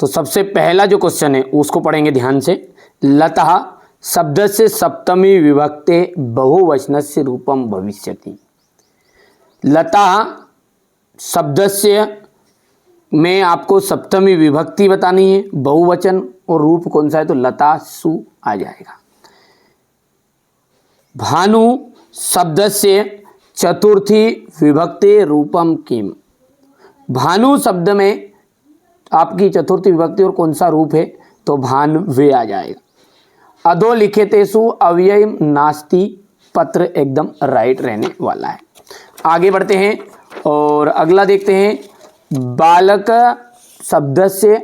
तो सबसे पहला जो क्वेश्चन है उसको पढ़ेंगे ध्यान से। लता शब्द से सप्तमी विभक्ते बहुवचनस्य रूपम भविष्यति। लता शब्द से में आपको सप्तमी विभक्ति बतानी है, बहुवचन और रूप कौन सा है, तो लतासु आ जाएगा। भानु शब्द से चतुर्थी विभक्ति रूपम किम। भानु शब्द में आपकी चतुर्थी विभक्ति और कौन सा रूप है, तो भानवे आ जाएगा। अधोलिखितेषु अव्ययम नास्ति, पत्र एकदम राइट रहने वाला है। आगे बढ़ते हैं और अगला देखते हैं। बालक शब्द से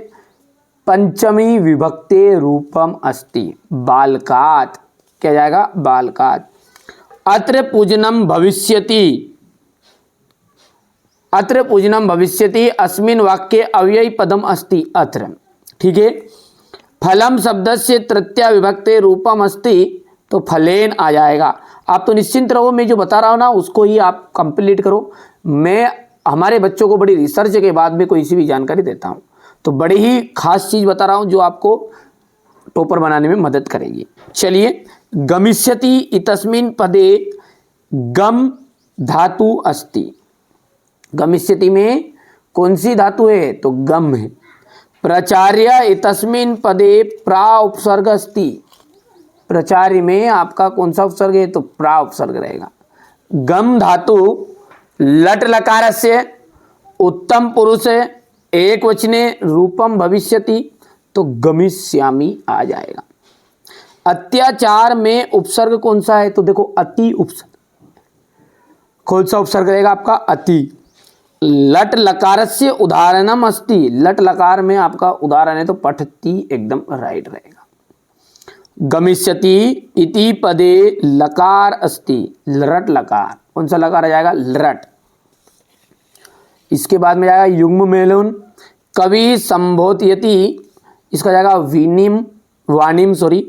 पंचमी विभक्ति रूपम अस्ति, बालकात् क्या जाएगा, बालकात्। अत्र पूजनम भविष्यति, अत्र पूजनम भविष्यति अस्मिन् वाक्ये अव्ययी पदम अस्ति अत्र, ठीक है। फलम शब्द से तृतीया विभक्ति रूपम अस्ति, तो फलेन आ जाएगा। आप तो निश्चिंत रहो, मैं जो बता रहा हूँ ना उसको ही आप कंप्लीट करो। मैं हमारे बच्चों को बड़ी रिसर्च के बाद में कोई सी भी जानकारी देता हूँ, तो बड़ी ही खास चीज़ बता रहा हूँ जो आपको टॉपर बनाने में मदद करेगी। चलिए, गमिष्यति इतस्मिन् पदे गम धातु अस्ति। गमिष्यति में कौन सी धातु है, तो गम है। प्रचार्य इतस्मिन् पदे प्रा उपसर्ग अस्ति। प्रचार्य में आपका कौन सा उपसर्ग है, तो प्रा उपसर्ग रहेगा। गम धातु लट लकारस्य उत्तम पुरुष एक वचने रूपम भविष्यति, तो गमिष्यामि आ जाएगा। अत्याचार में उपसर्ग कौन सा है, तो देखो अति उपसर्ग, कौन सा उपसर्ग रहेगा आपका, अति। लट लकारस्य उदाहरणम अस्ति, लट लकार में आपका उदाहरण है तो पठति एकदम राइट रहेगा। गमिष्यति इति पदे लकार अस्ति, लरट लकार, कौन सा लकार आ जाएगा, लरट। इसके बाद में जाएगा युग्म मेलुन। कवि संबोधयति, इसका जाएगा विनिम वानिम सॉरी।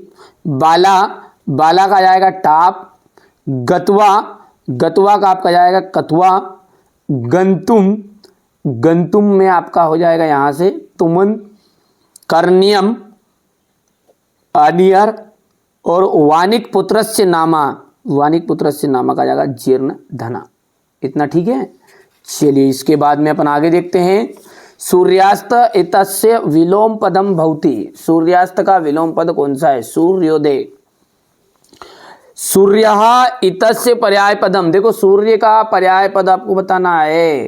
बाला, बाला का जाएगा टाप। गत्वा, गत्वा का आपका जाएगा कथुआ। गंतुम, गंतुम में आपका हो जाएगा यहाँ से तुमन। कर्ण्यम अनियर। और वानिक पुत्रस्य नामा, वानिक पुत्रस्य नामा का जाएगा जीर्ण धना। इतना ठीक है। चलिए, इसके बाद में अपन आगे देखते हैं। सूर्यास्त इतस्य विलोम पदम भवति। सूर्यास्त का विलोम पद कौन सा है, सूर्योदय। सूर्यः इतस्य पर्याय पदम, देखो सूर्य का पर्याय पद आपको बताना है,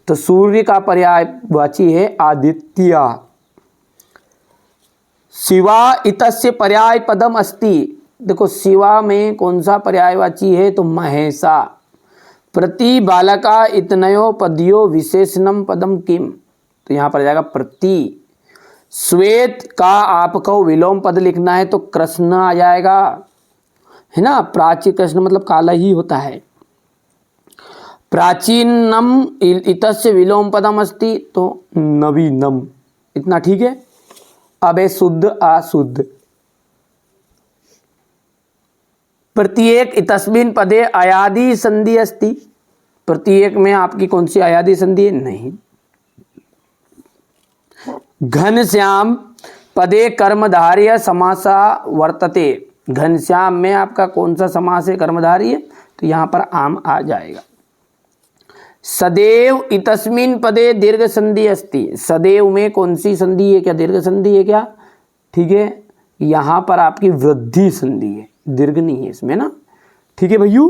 तो सूर्य का पर्यायवाची है आदित्य। शिवा इतस्य पर्याय पदम अस्ति, देखो शिवा में कौन सा पर्यायवाची है, तो महेशा। प्रति बालका इतनयो पदयो विशेषणम पदम किम, तो यहाँ पर जाएगा प्रति। श्वेत का आपको विलोम पद लिखना है तो कृष्ण आ जाएगा, है ना। प्राची कृष्ण मतलब काला ही होता है। प्राचीनम इतस्य विलोम पदम अस्ति, तो नवीनम। इतना ठीक है। अब है शुद्ध अशुद्ध। प्रत्येक इतस्मिन् पदे अयादि संधि अस्ति, प्रत्येक में आपकी कौन सी अयादि संधि है, नहीं। घनश्याम पदे कर्मधारय समासा वर्तते, घनश्याम में आपका कौन सा समास है, कर्मधारय है, तो यहाँ पर आम आ जाएगा। सदैव इतस्मिन् पदे दीर्घ संधि अस्ति, सदैव में कौन सी संधि है, क्या दीर्घ संधि है क्या, ठीक है। यहाँ पर आपकी वृद्धि संधि है, दीर्घ नहीं है इसमें ना, ठीक है भैयू।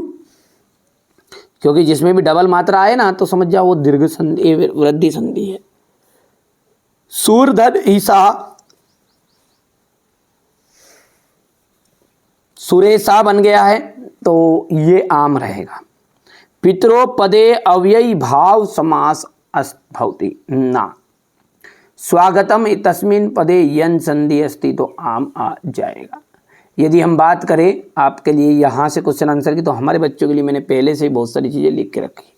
क्योंकि जिसमें भी डबल मात्रा आए ना तो समझ जाओ वो दीर्घ संधि वृद्धि संधि है। सूरधन ईसा, सुरेशा बन गया है तो ये आम रहेगा। पितरो पदे अव्ययी भाव समास भवति ना। स्वागतम इतस्मिन् पदे यन संधि अस्ति, तो आम आ जाएगा। यदि हम बात करें आपके लिए यहाँ से क्वेश्चन आंसर की, तो हमारे बच्चों के लिए मैंने पहले से ही बहुत सारी चीज़ें लिख के रखी।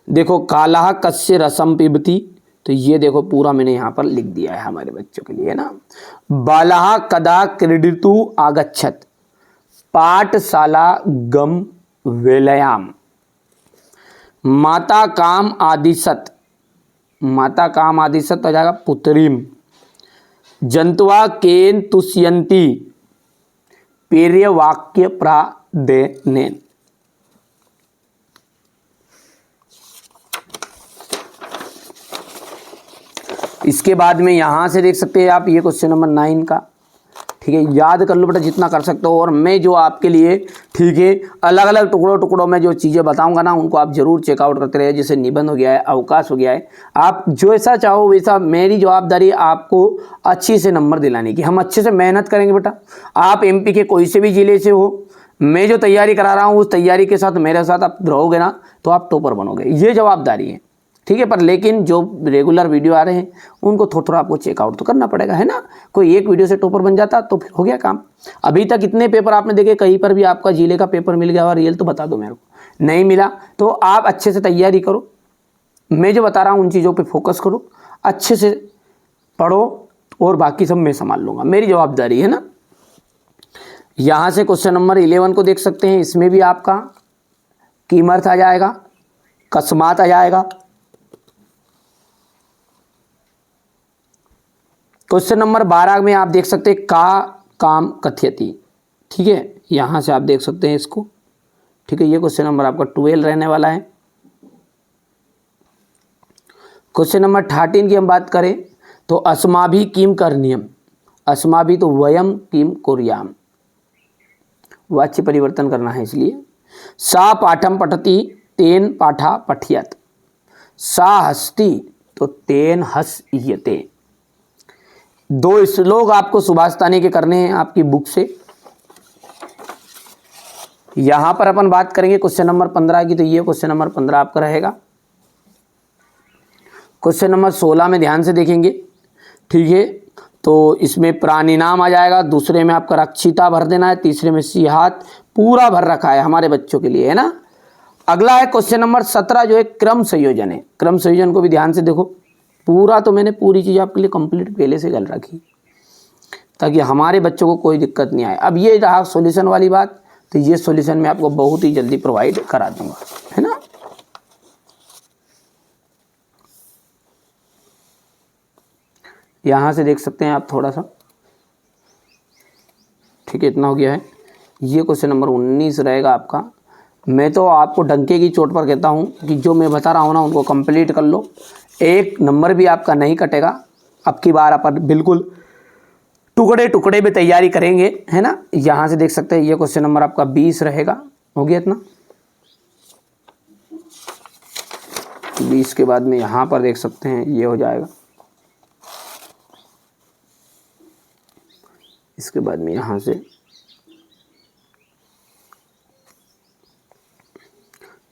देखो काला कस्य रसम पिबती, तो ये देखो पूरा मैंने यहाँ पर लिख दिया है हमारे बच्चों के लिए ना। बालः कदा क्रीडितु आगच्छत, पाठशाला गम वेलयाम। माता काम आदिशत, माता काम आदि सत हो जाएगा पुत्रीम। जंतुआ केन तुष्यंती पेर्यवाक्य प्रादेनेन। इसके बाद में यहां से देख सकते हैं आप ये क्वेश्चन नंबर 9 का, ठीक है। याद कर लो बेटा जितना कर सकते हो, और मैं जो आपके लिए, ठीक है, अलग अलग टुकड़ों में जो चीज़ें बताऊंगा ना उनको आप जरूर चेकआउट करते रहिए। जैसे निबंध हो गया है, अवकाश हो गया है, आप जो ऐसा चाहो वैसा, मेरी जवाबदारी आपको अच्छी से नंबर दिलाने की। हम अच्छे से मेहनत करेंगे बेटा। आप MP के कोई से भी जिले से हो, मैं जो तैयारी करा रहा हूँ उस तैयारी के साथ मेरे साथ आप रहोगे ना तो आप टॉपर बनोगे, ये जवाबदारी है, ठीक है। पर लेकिन जो रेगुलर वीडियो आ रहे हैं उनको थोड़ा आपको चेकआउट तो करना पड़ेगा, है ना। कोई एक वीडियो से टॉपर बन जाता तो फिर हो गया काम। अभी तक इतने पेपर आपने देखे, कहीं पर भी आपका जिले का पेपर मिल गया और रियल तो बता दो मेरे को। नहीं मिला तो आप अच्छे से तैयारी करो, मैं जो बता रहा हूँ उन चीज़ों पर फोकस करो, अच्छे से पढ़ो, और बाकी सब मैं संभाल लूँगा, मेरी जवाबदारी है ना। यहाँ से क्वेश्चन नंबर 11 को देख सकते हैं। इसमें भी आपका कीमर्थ आ जाएगा, कस्मात आ जाएगा। क्वेश्चन नंबर 12 में आप देख सकते हैं का काम कथयति, ठीक है। यहां से आप देख सकते हैं इसको, ठीक है। ये क्वेश्चन नंबर आपका 12 रहने वाला है। क्वेश्चन नंबर 13 की हम बात करें तो अस्माभि किम करणीयम, अस्माभि तो वयम किम कुर्याम, वाच्य परिवर्तन करना है इसलिए। सा पाठम पठति तेन पाठा पठियत, सा हस्ति तो तेन हस्यते। 2 श्लोक आपको सुभाष तानी के करने हैं आपकी बुक से। यहां पर अपन बात करेंगे क्वेश्चन नंबर 15 की, तो ये क्वेश्चन नंबर 15 आपका रहेगा। क्वेश्चन नंबर 16 में ध्यान से देखेंगे, ठीक है। तो इसमें प्राणी नाम आ जाएगा, दूसरे में आपका रक्षिता भर देना है, तीसरे में सिहात पूरा भर रखा है हमारे बच्चों के लिए, है ना। अगला है क्वेश्चन नंबर 17 जो है क्रम संयोजन है। क्रम संयोजन को भी ध्यान से देखो, पूरा तो मैंने पूरी चीज़ आपके लिए कंप्लीट पहले से कर रखी ताकि हमारे बच्चों को कोई दिक्कत नहीं आए। अब ये रहा सॉल्यूशन वाली बात, तो ये सॉल्यूशन मैं आपको बहुत ही जल्दी प्रोवाइड करा दूंगा, है ना। यहाँ से देख सकते हैं आप थोड़ा सा, ठीक है। इतना हो गया है। ये क्वेश्चन नंबर 19 रहेगा आपका। मैं तो आपको डंके की चोट पर कहता हूँ कि जो मैं बता रहा हूँ ना उनको कंप्लीट कर लो, एक नंबर भी आपका नहीं कटेगा। अब की बार अपन बिल्कुल टुकड़े टुकड़े में तैयारी करेंगे, है ना। यहाँ से देख सकते हैं ये क्वेश्चन नंबर आपका 20 रहेगा। हो गया इतना। 20 के बाद में यहाँ पर देख सकते हैं ये हो जाएगा। इसके बाद में यहाँ से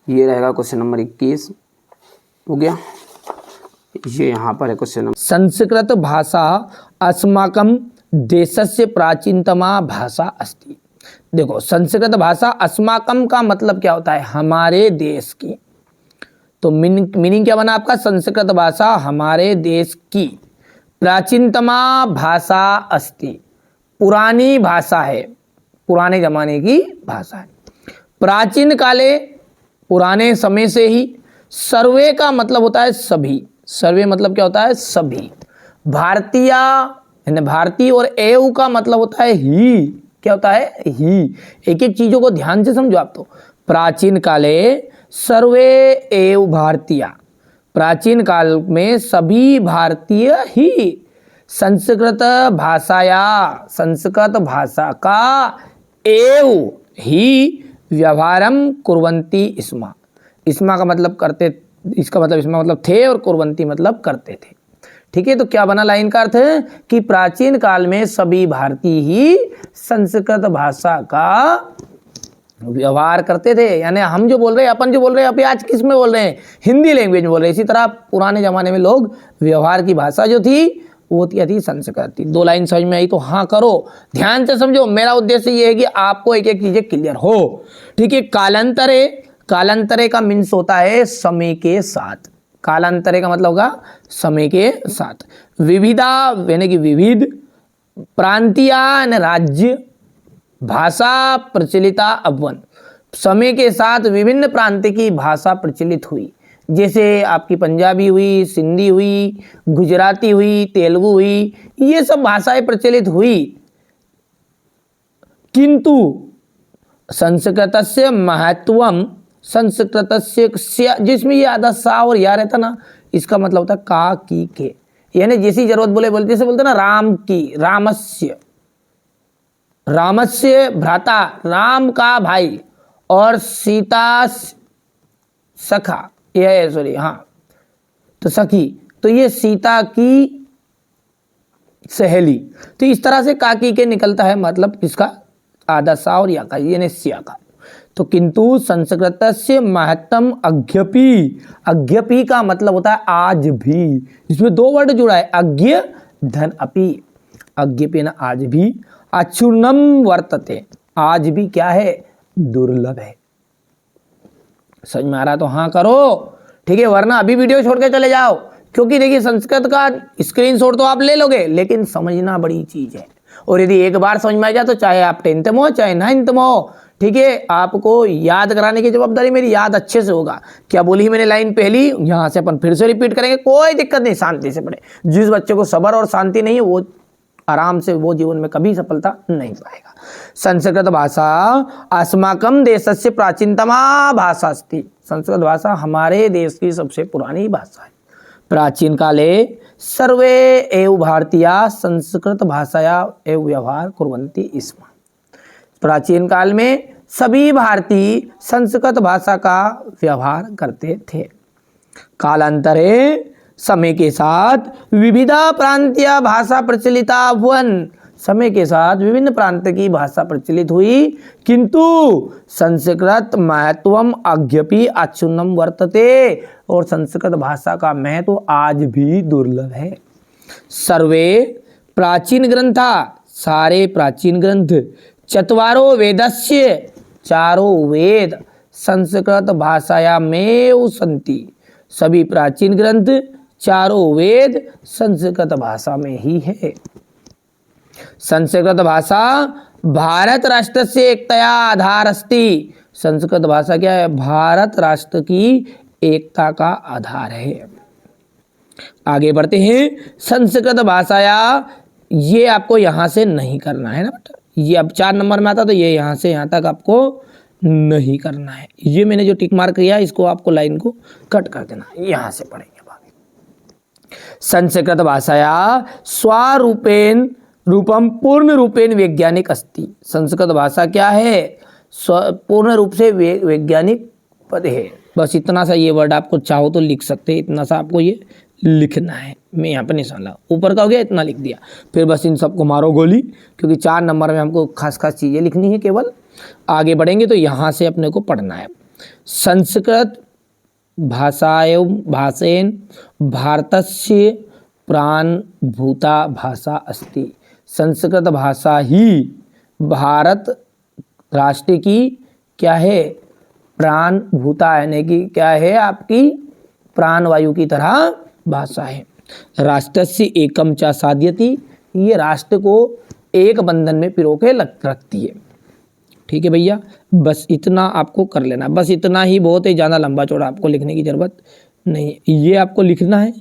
ये रहेगा क्वेश्चन नंबर 21। हो गया। ये यहाँ पर है क्वेश्चन नंबर, संस्कृत भाषा अस्माकं देशस्य प्राचीनतमा भाषा अस्ति। देखो संस्कृत भाषा अस्माकं का मतलब क्या होता है, हमारे देश की। तो मीनिंग क्या बना आपका, संस्कृत भाषा हमारे देश की प्राचीनतमा भाषा अस्ति, पुरानी भाषा है, पुराने जमाने की भाषा है। प्राचीन काले, पुराने समय से ही। सर्वे का मतलब होता है सभी, सर्वे मतलब क्या होता है, सभी। भारतीय यानी भारतीय, और एव का मतलब होता है ही। क्या होता है, ही। एक एक चीजों को ध्यान से समझो आप। तो प्राचीन काले सर्वे एव भारतीय, प्राचीन काल में सभी भारतीय ही संस्कृत भाषाया, संस्कृत भाषा का एव ही व्यवहारम कुर्वन्ति स्म। स्म का मतलब करते, इसका मतलब स्म मतलब थे, और कुर्वन्ति मतलब करते थे, ठीक है। तो क्या बना लाइन का अर्थ है कि प्राचीन काल में सभी भारतीय ही संस्कृत भाषा का व्यवहार करते थे। यानी हम जो बोल रहे हैं, अपन जो बोल रहे हैं, अभी आज किस में बोल रहे हैं, हिंदी लैंग्वेज में बोल रहे हैं। इसी तरह पुराने जमाने में लोग व्यवहार की भाषा जो थी वो थी संस्कृत थी। 2 लाइन समझ में आई तो हाँ करो, ध्यान से समझो। मेरा उद्देश्य ये है कि आपको एक एक चीजें क्लियर हो, ठीक है। कालांतरे, कालांतरे का मीन्स होता है समय के साथ। कालांतरे का मतलब होगा समय के साथ। विविधा यानी कि विविध, प्रांतीय यानी राज्य, भाषा प्रचलिता अवन, समय के साथ विभिन्न प्रांत की भाषा प्रचलित हुई। जैसे आपकी पंजाबी हुई, सिंधी हुई, गुजराती हुई, तेलुगु हुई, ये सब भाषाएं प्रचलित हुई, किंतु संस्कृतस्य महत्वम, संस्कृतस्य जिसमें ये आधा सा और या रहता ना, इसका मतलब होता है का की के, यानी जैसी जरूरत बोलते जैसे बोलते ना राम की, रामस्य, रामस्य भ्राता, राम का भाई, और सीता सखा, ये सॉरी हाँ तो सखी, तो ये सीता की सहेली। तो इस तरह से काकी के निकलता है मतलब किसका, आधा सा और या का, यानी सिया का। तो किंतु संस्कृतस्य महत्तम अज्ञपि, अज्ञपि का मतलब होता है आज भी, इसमें दो वर्ड जुड़ा है, अज्ञ धन अपि, अज्ञपि ना आज भी, अचूर्णम वर्तते, आज भी क्या है, दुर्लभ है। समझ में आ रहा तो हाँ करो, ठीक है, वरना अभी वीडियो छोड़ के चले जाओ, क्योंकि देखिए संस्कृत का स्क्रीनशॉट तो आप ले लोगे, लेकिन समझना बड़ी चीज है, और यदि एक बार समझ में आ जाए तो चाहे आप 10th में हो चाहे 9th में हो, ठीक है, आपको याद कराने की जवाबदारी मेरी, याद अच्छे से होगा। क्या बोली मैंने लाइन पहली, यहां से अपन फिर से रिपीट करेंगे, कोई दिक्कत नहीं, शांति से पढ़े। जिस बच्चे को सब्र और शांति नहीं है वो आराम से, वो जीवन में कभी सफलता नहीं पाएगा। संस्कृत भाषा अस्माकं देशस्य प्राचीनतमा भाषा अस्ति, संस्कृत भाषा हमारे देश की सबसे पुरानी भाषा है। प्राचीन काले सर्वे एव भारतीया संस्कृत भाषाया एव व्यवहार कुर्वन्ति स्म, प्राचीन काल में सभी भारतीय संस्कृत भाषा का व्यवहार करते थे। कालांतरे समय के साथ विविधा प्रांतीय भाषा प्रचलिता भुवन, समय के साथ विभिन्न प्रांत की भाषा प्रचलित हुई, किंतु संस्कृत महत्वम अज्ञपि अचूर्णम वर्तते, और संस्कृत भाषा का महत्व आज भी दुर्लभ है। सर्वे प्राचीन ग्रंथा, सारे प्राचीन ग्रंथ, चत्वारो वेदस्य, चारों वेद संस्कृत भाषायामेव सन्ति, सभी प्राचीन ग्रंथ चारों वेद संस्कृत भाषा में ही है। संस्कृत भाषा भारत राष्ट्र से एकतया आधार अस्ति, संस्कृत भाषा क्या है, भारत राष्ट्र की एकता का आधार है। आगे बढ़ते हैं। संस्कृत भाषाया, ये आपको यहां से नहीं करना है ना बेटा, ये अब 4 नंबर में आता तो ये यहां से यहां तक आपको नहीं करना है। ये मैंने जो टिक मार्क किया इसको आपको लाइन को कट कर देना, यहां से पढ़ेंगे। संस्कृत भाषाया स्वरूपेण रूपम पूर्ण रूपेण वैज्ञानिक अस्ति, संस्कृत भाषा क्या है, पूर्ण रूप से वैज्ञानिक पद है। बस इतना सा ये वर्ड आपको चाहो तो लिख सकते हैं, इतना सा आपको ये लिखना है। मैं यहाँ पर निशान लगा, ऊपर का हो गया, इतना लिख दिया, फिर बस इन सबको मारो गोली, क्योंकि 4 नंबर में हमको खास खास चीज़ें लिखनी है केवल। आगे बढ़ेंगे तो यहाँ से अपने को पढ़ना है। संस्कृत भाषेन भारतस्य प्राणभूता भाषा अस्ति, संस्कृत भाषा ही भारत राष्ट्र की क्या है, प्राणभूता, यानी कि क्या है, आपकी प्राणवायु की तरह भाषा है। राष्ट्रस्य एकम च साध्यति, ये राष्ट्र को एक बंधन में पिरो के रखती है। ठीक है भैया, बस इतना आपको कर लेना, बस इतना ही बहुत है, ज़्यादा लंबा चौड़ा आपको लिखने की ज़रूरत नहीं है, ये आपको लिखना है।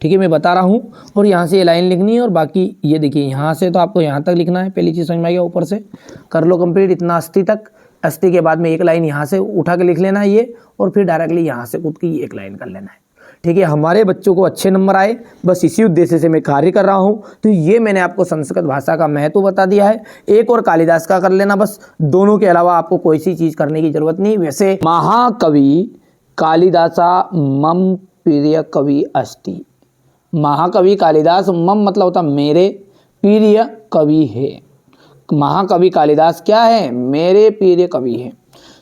ठीक है, मैं बता रहा हूँ, और यहाँ से ये लाइन लिखनी है, और बाकी ये देखिए यहाँ से तो आपको यहाँ तक लिखना है। पहली चीज़ समझ में आ गया, ऊपर से कर लो कंप्लीट इतना अस्थि तक, अस्थि के बाद में एक लाइन यहाँ से उठा के लिख लेना है ये, और फिर डायरेक्टली यहाँ से कूद के एक लाइन कर लेना है। ठीक है, हमारे बच्चों को अच्छे नंबर आए, बस इसी उद्देश्य से मैं कार्य कर रहा हूँ। तो ये मैंने आपको संस्कृत भाषा का महत्व बता दिया है। एक और कालिदास का कर लेना, बस दोनों के अलावा आपको कोई सी चीज़ करने की जरूरत नहीं। वैसे महाकवि कालिदासा मम प्रिय कवि अस्ति, महाकवि कालिदास, मम मतलब होता मेरे, प्रिय कवि है। महाकवि कालिदास क्या है, मेरे प्रिय कवि है।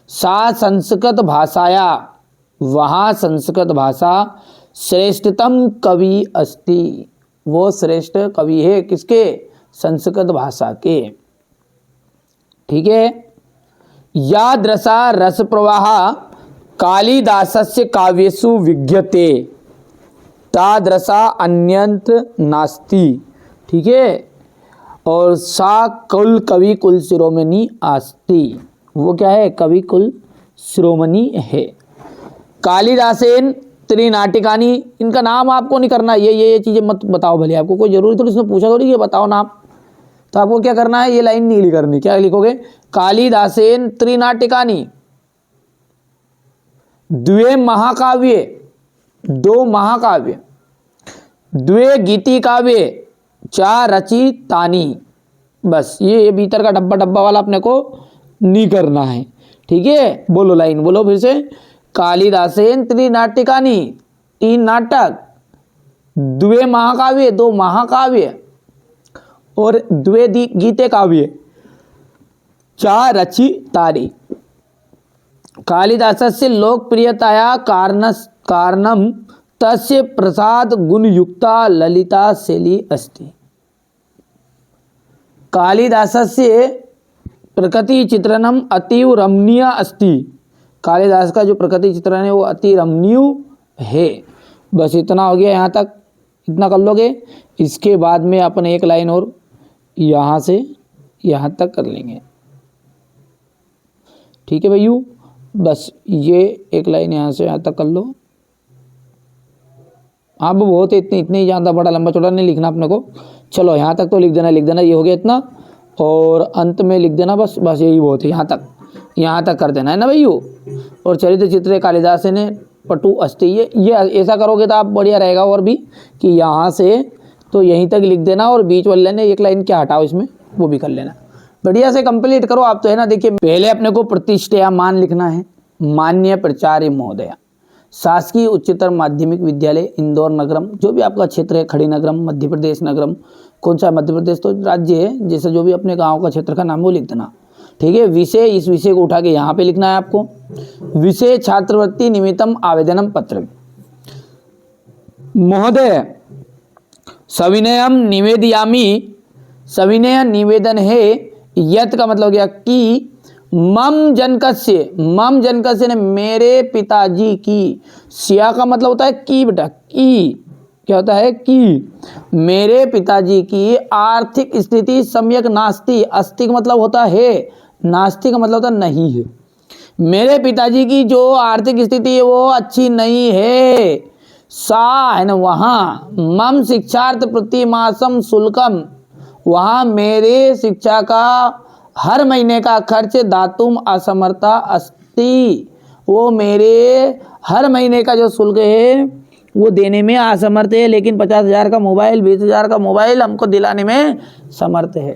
सा संस्कृत भाषाया, वहाँ संस्कृत भाषा श्रेष्ठतम कवि अस्ति, वो श्रेष्ठ कवि है किसके, संस्कृत भाषा के। ठीक है, यादृशा रस प्रवाह कालिदासस्य काव्येषु विद्यते तादृशा अन्यत्र नास्ति। ठीक है, और सा कुल कवि कुल शिरोमणि अस्ति, वो क्या है, कवि कुल शिरोमणि है। कालिदासेन त्रिनाटिकानि, इनका नाम आपको नहीं करना, ये चीज़ें मत बताओ भले, आपको कोई जरूरी थोड़ी इसमें पूछा थोड़ी ये बताओ नाम, तो आपको क्या करना है, ये लाइन नहीं करनी। क्या लिखोगे, कालिदासेन त्रिनाटिकानि द्वे महाकाव्ये, दो महाकाव्य, द्वे गीति काव्ये चा रचितानि। बस ये भीतर का डब्बा डब्बा वाला अपने को नहीं करना है, ठीक है। बोलो लाइन बोलो फिर से, कालिदासेन त्रिनाटिकानि, तीन नाटक, द्वे महाकाव्य, दो महाकाव्य, और द्वे गीते काव्य चा रचितानि। कालिदासस्य लोकप्रियताया कारणम तस्य प्रसाद गुणयुक्ता ललिता शैली अस्ति। कालिदासस्य प्रकृति चित्रणम अतीव रमणीय अस्ति। कालिदास का जो प्रकृति चित्रण है वो अति रमणीय है। बस इतना हो गया, यहाँ तक इतना कर लोगे। इसके बाद में अपन एक लाइन और यहाँ से यहाँ तक कर लेंगे, ठीक है भैया। बस ये एक लाइन यहाँ से यहाँ तक कर लो। अब बहुत है, इतने ही ज़्यादा बड़ा लंबा चौड़ा नहीं लिखना अपने को। चलो यहाँ तक तो लिख देना, ये हो गया इतना, और अंत में लिख देना बस यही बहुत है। यहाँ तक कर देना है ना भैया। और चरित्र चित्र कालिदास ने पटु अस्ति, ये ऐसा करोगे तो आप बढ़िया रहेगा। और भी कि यहाँ से तो यहीं तक लिख देना, और बीच वाले ने एक लाइन क्या हटाओ इसमें, वो भी कर लेना। बढ़िया से कंप्लीट करो आप तो, है ना। देखिए पहले अपने को प्रतिष्ठया मान लिखना है। मान्य प्राचार्य महोदय, शासकीय उच्चतर माध्यमिक विद्यालय इंदौर नगरम, जो भी आपका क्षेत्र है, खड़ी नगरम, मध्य प्रदेश नगरम, कौन सा मध्य प्रदेश तो राज्य है, जैसे जो भी अपने गांव का क्षेत्र का नाम वो लिख देना, ठीक है। विषय, इस विषय को उठा के यहाँ पे लिखना है आपको। विषय छात्रवृत्ति निमित्तम आवेदनम पत्र। महोदय सविनयम निवेदयामि, सविनय निवेदन है, यत का मतलब क्या कि मम जनकस्य ने मेरे पिताजी की, सिया का मतलब होता है की बेटा, की क्या होता है की, मेरे पिताजी की आर्थिक स्थिति सम्यक नास्ति, अस्ति का मतलब होता है, नास्ति का मतलब होता नहीं है। मेरे पिताजी की जो आर्थिक स्थिति है वो अच्छी नहीं है। सा है ना, वहाँ मम शिक्षार्थ प्रतिमासम शुल्कम, वहाँ मेरे शिक्षा का हर महीने का खर्च दातुम असमर्था अस्ति, वो मेरे हर महीने का जो शुल्क है वो देने में असमर्थ है। लेकिन 50,000 का मोबाइल, 20,000 का मोबाइल हमको दिलाने में समर्थ है।